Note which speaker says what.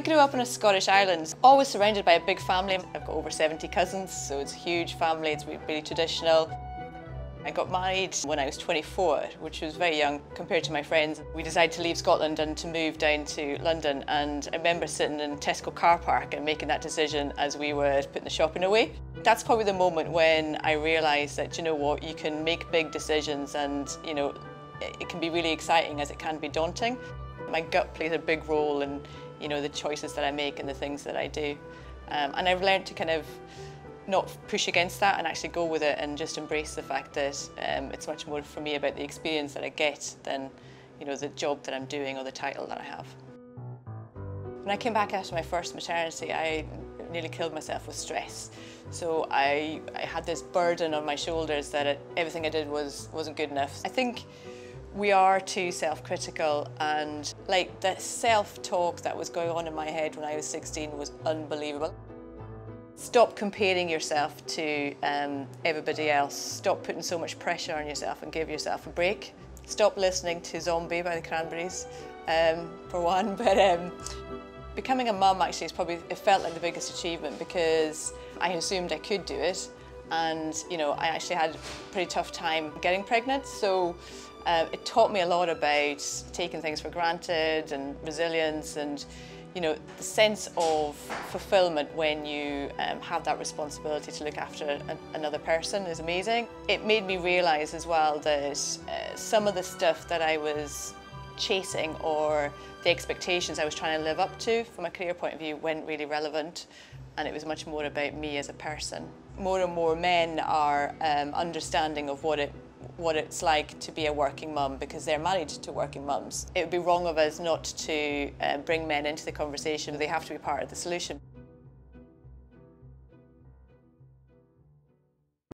Speaker 1: I grew up in a Scottish island, always surrounded by a big family. I've got over 70 cousins, so it's a huge family, it's really traditional. I got married when I was 24, which was very young compared to my friends. We decided to leave Scotland and to move down to London, and I remember sitting in Tesco car park and making that decision as we were putting the shopping away. That's probably the moment when I realised that, you know what, you can make big decisions and, you know, it can be really exciting as it can be daunting. My gut plays a big role in, you know, the choices that I make and the things that I do. And I've learned to kind of not push against that and actually go with it and just embrace the fact that it's much more for me about the experience that I get than, you know, the job that I'm doing or the title that I have. When I came back after my first maternity, I nearly killed myself with stress. So I had this burden on my shoulders that everything I did wasn't good enough. I think we are too self-critical, and like the self-talk that was going on in my head when I was 16 was unbelievable. Stop comparing yourself to everybody else. Stop putting so much pressure on yourself and give yourself a break. Stop listening to Zombie by the Cranberries, for one. But becoming a mum actually is probably, it felt like the biggest achievement because I assumed I could do it. And, you know, I actually had a pretty tough time getting pregnant. So it taught me a lot about taking things for granted and resilience and, you know, the sense of fulfillment when you have that responsibility to look after another person is amazing. It made me realise as well that some of the stuff that I was chasing or the expectations I was trying to live up to from a career point of view weren't really relevant, and it was much more about me as a person. More and more men are understanding of what it's like to be a working mum because they're married to working mums. It would be wrong of us not to bring men into the conversation. They have to be part of the solution.